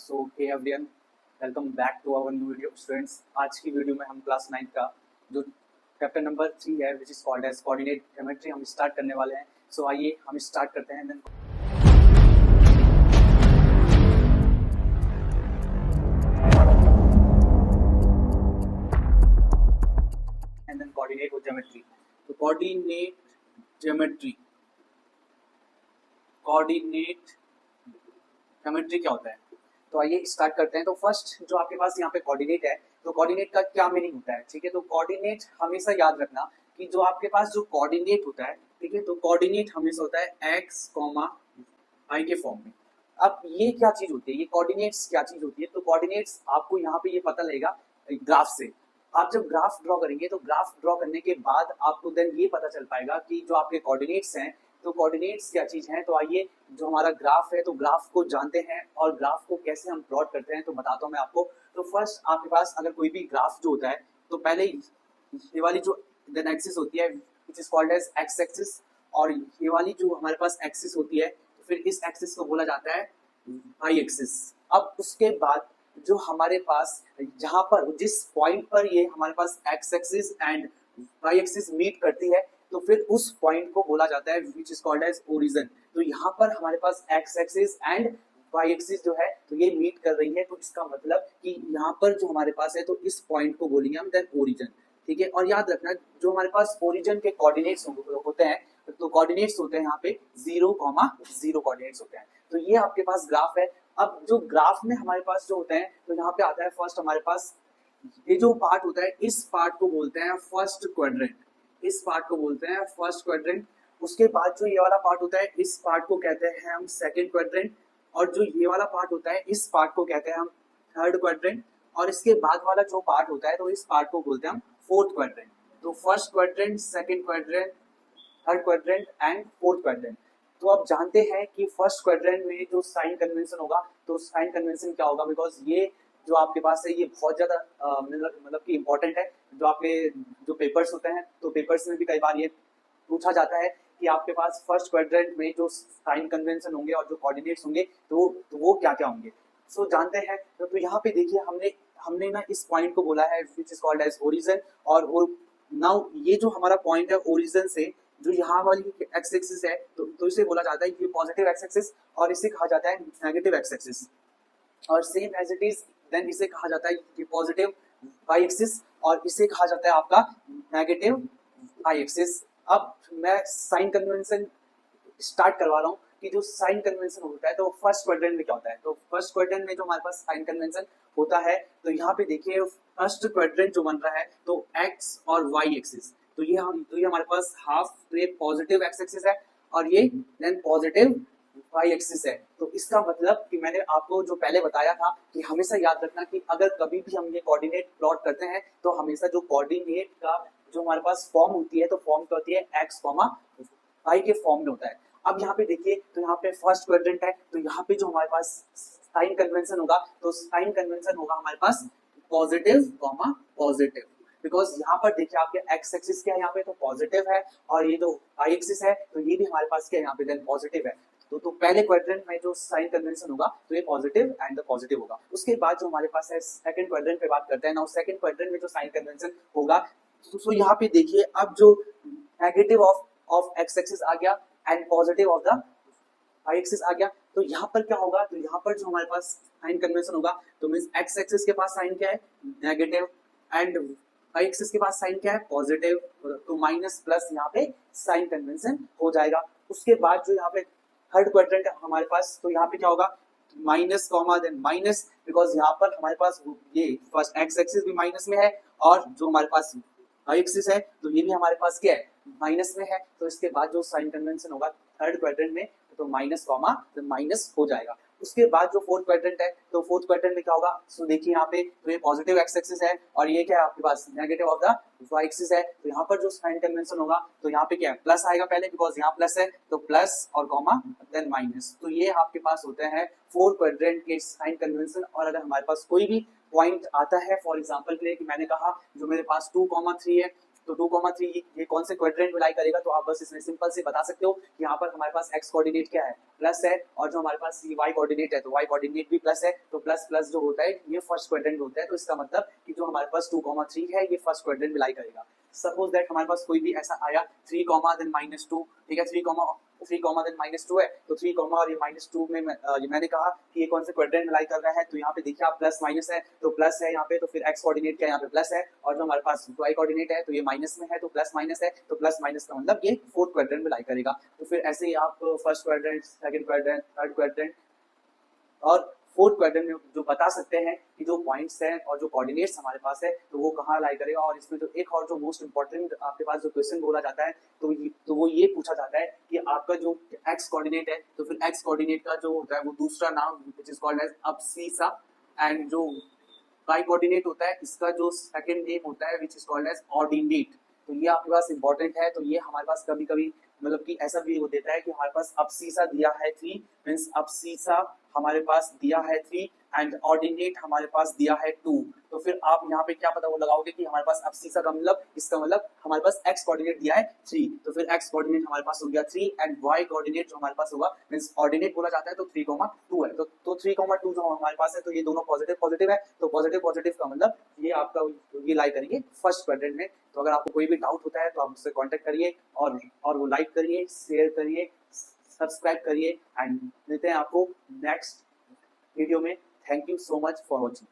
So hey everyone, welcome back to our new video. Students, आज की video में हम क्लास 9 का जो चैप्टर नंबर 3 है which is called as coordinate geometry हम स्टार्ट करने वाले हैं। सो आइए हम स्टार्ट करते हैं। Then coordinate with geometry. तो कोऑर्डिनेट ज्योमेट्री क्या होता है? तो आइए स्टार्ट करते हैं। तो फर्स्ट जो आपके पास यहाँ पे कोऑर्डिनेट है, तो कोऑर्डिनेट का क्या मीनिंग होता है? ठीक है, तो कोऑर्डिनेट हमेशा याद रखना कि जो आपके पास जो कोऑर्डिनेट होता है, ठीक है, तो कोऑर्डिनेट हमेशा होता है एक्स कॉमा वाई के फॉर्म में। अब ये क्या चीज होती है, ये कोऑर्डिनेट्स क्या चीज होती है? तो कोऑर्डिनेट्स आपको यहाँ पे ये पता लगेगा ग्राफ से। आप जब ग्राफ ड्रॉ करेंगे तो ग्राफ ड्रॉ करने के बाद आपको देन ये पता चल पाएगा कि जो आपके कोऑर्डिनेट्स हैं, तो कोऑर्डिनेट्स क्या चीज है। तो आइए जो हमारा ग्राफ है, तो ग्राफ को जानते हैं और ग्राफ को कैसे हम प्लॉट करते हैं तो बताता हूँ मैं आपको। तो फर्स्ट आपके पास अगर कोई भी ग्राफ जो होता है, तो पहले ये वाली जो देन एक्सिस होती है which is called as X axis, और ये वाली जो हमारे पास एक्सिस होती है, तो फिर इस एक्सिस को बोला जाता है वाई एक्सिस। अब उसके बाद जो हमारे पास जहां पर जिस पॉइंट पर ये हमारे पास X axis and Y axis meet करती है, तो फिर उस पॉइंट को बोला जाता है which is called as origin. तो यहाँ पर हमारे पास X axis and Y axis जो है, तो ये मीट कर रही है, तो इसका मतलब कि यहाँ पर जो हमारे पास है, तो इस पॉइंट को बोलेंगे हम देन ओरिजिन। ठीक है, और याद रखना जो हमारे पास ओरिजिन के कोऑर्डिनेट्स होते हैं, तो कोऑर्डिनेट्स होते हैं यहाँ पे 0,0 कोऑर्डिनेट्स होते हैं। तो ये आपके पास ग्राफ है। अब जो ग्राफ में हमारे पास जो होते हैं, तो यहाँ पे आता है फर्स्ट हमारे पास ये जो पार्ट होता है, इस पार्ट को बोलते हैं फर्स्ट क्वाड्रेंट। इस पार्ट को बोलते हैं फर्स्ट क्वाड्रेंट। उसके बाद जो ये वाला पार्ट होता है, इस पार्ट को कहते हैं हम सेकंड क्वाड्रेंट, और जो ये वाला पार्ट होता है, इस पार्ट को कहते हैं हम थर्ड क्वाड्रेंट, और इसके बाद वाला जो पार्ट होता है, तो इस पार्ट को बोलते हैं हम फोर्थ क्वाड्रेंट। तो first quadrant, second quadrant, third quadrant and fourth quadrant. तो आप जानते हैं कि फर्स्ट क्वाड्रेंट में जो साइन कन्वेंशन होगा, तो साइन कन्वेंशन क्या होगा, बिकॉज ये जो आपके पास है ये बहुत ज्यादा मतलब कि इम्पोर्टेंट है। जो आपके जो पेपर्स होते हैं, तो पेपर्स में भी कई बार ये पूछा जाता है कि आपके पास फर्स्ट क्वाड्रेंट में जो साइन कन्वेंशन होंगे और जो कोऑर्डिनेट्स होंगे, तो वो क्या क्या होंगे। सो जानते हैं। तो यहाँ पे देखिए हमने ना इस पॉइंट को बोला है which is called as origin. और नाउ ये जो हमारा पॉइंट है ओरिजिन से जो यहाँ वाली एक्स एक्सिस है, तो इसे बोला जाता है ये पॉजिटिव एक्स एक्सिस, और इसे कहा जाता है नेगेटिव एक्स एक्सिस। और same as it is then इसे कहा जाता है ये पॉजिटिव वाई एक्सिस, और इसे कहा जाता है आपका नेगेटिव वाई एक्सिस। अब मैं साइन कन्वेंशन स्टार्ट करवा रहा हूँ कि जो साइन कन्वेंशन होता है, तो फर्स्ट क्वाड्रेंट में क्या होता है। तो फर्स्ट क्वाड्रेंट में जो हमारे पास साइन कन्वेंशन होता है, तो यहाँ पे देखिए फर्स्ट क्वाड्रेंट जो बन रहा है, तो एक्स और वाई एक्सिस, तो ये हमारे पास हाफ, तो ये पॉजिटिव एक्स एक्सिस है, और ये देन पॉजिटिव वाई एक्सिस है। तो इसका मतलब कि मैंने आपको जो पहले बताया था कि हमेशा याद रखना कि अगर कभी भी हम ये कोऑर्डिनेट प्लॉट करते हैं, तो हमेशा जो कोऑर्डिनेट का जो हमारे पास फॉर्म होती है, तो फॉर्म क्या होती है एक्स कॉमा वाई के फॉर्म में होता है। अब यहाँ पे देखिए, तो यहाँ पे फर्स्ट क्वाड्रेंट है, तो यहाँ पे जो हमारे पास साइन कन्वेंशन होगा, तो साइन कन्वेंशन होगा हमारे पास पॉजिटिव कॉमा पॉजिटिव, बिकॉज यहाँ पर देखिए आपके एक्स एक्सिस क्या है, यहाँ पे तो पॉजिटिव है, और ये जो वाई एक्सिस है, तो ये भी हमारे पास क्या है यहाँ पे देन पॉजिटिव है। तो पहले क्वाड्रेंट में जो साइन कन्वेंशन होगा, तो ये पॉजिटिव एंड द पॉजिटिव होगा। उसके बाद जो हमारे पास है सेकंड क्वाड्रेंट पे बात करते हैं ना, सेकंड क्वाड्रेंट में जो साइन कन्वेंशन होगा, तो यहाँ पे देखिए अब जो नेगेटिव ऑफ एक्स एक्सिस आ गया and positive of the Y axis आ गया, तो यहाँ पर क्या होगा, तो यहाँ पर जो हमारे पास साइन कन्वेंशन होगा, तो मींस एक्स एक्सिस के पास साइन क्या है नेगेटिव, एंड वाई एक्सिस के पास साइन क्या है पॉजिटिव, तो माइनस प्लस यहाँ पे साइन कन्वेंशन हो जाएगा। उसके बाद जो यहाँ पे थर्ड क्वाड्रेंट हमारे पास, तो यहाँ पे क्या होगा minus comma then minus, because यहाँ पर हमारे पास ये फर्स्ट एक्स एक्सिस भी माइनस में है, और जो हमारे पास वाई एक्सिस है, तो ये भी हमारे पास क्या है माइनस में है। तो इसके बाद जो साइन कन्वेंशन होगा थर्ड क्वाड्रेंट में, तो माइनस कॉमा तो माइनस हो जाएगा। उसके बाद जो फोर्थ क्वाड्रेंट है, तो फोर्थ क्वाड्रेंट में क्या होगा, सो देखिए यहाँ पे तो ये पॉजिटिव एक्स एक्सिस है, और ये क्या है आपके पास negative of the Y axis है। तो यहाँ पर जो साइन कन्वेंशन होगा, तो यहाँ पे क्या है प्लस आएगा पहले, बिकॉज यहाँ प्लस है, तो प्लस और कॉमा देन माइनस। तो ये आपके पास होते हैं फोर्थ क्वाड्रेंट के साइन कन्वेंशन। और अगर हमारे पास कोई भी पॉइंट आता है, फॉर एग्जाम्पल के लिए कि मैंने कहा जो मेरे पास 2,3 है, तो 2,3 ये कौन से क्वाड्रेंट में लाई करेगा, तो आप बस इसमें सिंपल से बता सकते हो कि यहाँ पर हमारे पास एक्स कोऑर्डिनेट क्या है, प्लस है, और जो हमारे पास वाई कोऑर्डिनेट है तो वाई कोऑर्डिनेट भी प्लस है, तो प्लस प्लस जो होता है ये फर्स्ट क्वाड्रेंट होता है, तो इसका मतलब कि जो हमारे पास 2,3 है ये फर्स्ट क्वाड्रेंट में लाई करेगा। सपोज दैट हमारे पास कोई भी ऐसा आया 3 कॉमा देन -2, ठीक है, 3 कॉमा देन -2 है, तो 3 कॉमा और ये -2 में ये मैंने कहा कि ये कौन से क्वाड्रेंट में लाई कर रहा है, तो यहाँ पे देखिए आप प्लस माइनस है, तो प्लस है यहाँ पे, तो फिर एक्स कोऑर्डिनेट क्या है यहाँ पे प्लस है, और जो हमारे पास वाई कोऑर्डिनेट है तो ये माइनस में है, तो प्लस माइनस है, तो प्लस माइनस का मतलब ये फोर्थ क्वाड्रेंट में लाई करेगा। तो फिर ऐसे ही आप first quadrant, second quadrant, third quadrant और फोर्थ क्वाड्रेंट में जो बता सकते हैं कि जो पॉइंट्स हैं और जो कोऑर्डिनेट्स हमारे पास है तो वो कहाँ लाई करेगा। और इसमें जो एक और जो मोस्ट इंपॉर्टेंट आपके पास जो क्वेश्चन बोला जाता है तो वो ये पूछा जाता है कि आपका जो एक्स कोऑर्डिनेट है तो फिर एक्स कोऑर्डिनेट का जो होता है वो दूसरा नाम which is called as abscissa, and जो वाई कोऑर्डिनेट होता है इसका जो सेकंड नेम होता है which is called as ordinate. तो ये आपके पास इंपॉर्टेंट है। तो ये हमारे पास कभी कभी मतलब कि ऐसा भी हो देता है कि हमारे पास अब्सीसा दिया है 3, मींस अब्सीसा हमारे पास दिया है 3 एंड ऑर्डिनेट हमारे पास दिया है 2। तो फिर आप यहाँ पे क्या पता वो लगाओगे कि हमारे पास अब्सीसा का मतलब, इसका मतलब हमारे पास एक्स कोऑर्डिनेट दिया है 3, तो फिर एक्स कोऑर्डिनेट हमारे पास हो गया 3 एंड वाई कोऑर्डिनेट जो हमारे पास होगा, मींस ऑर्डिनेट बोला जाता है तो 3,2 है, तो 3,2 जो हमारे पास है तो ये दोनों पॉजिटिव पॉजिटिव है, तो पॉजिटिव पॉजिटिव का मतलब ये आपका ये लाई करेंगे फर्स्ट क्वाड्रेंट में। तो अगर आपको कोई भी डाउट होता है तो आप मुझसे कांटेक्ट करिए और वो लाइक करिए, शेयर करिए, सब्सक्राइब करिए, एंड मिलते हैं आपको नेक्स्ट वीडियो में। Thank you so much for watching.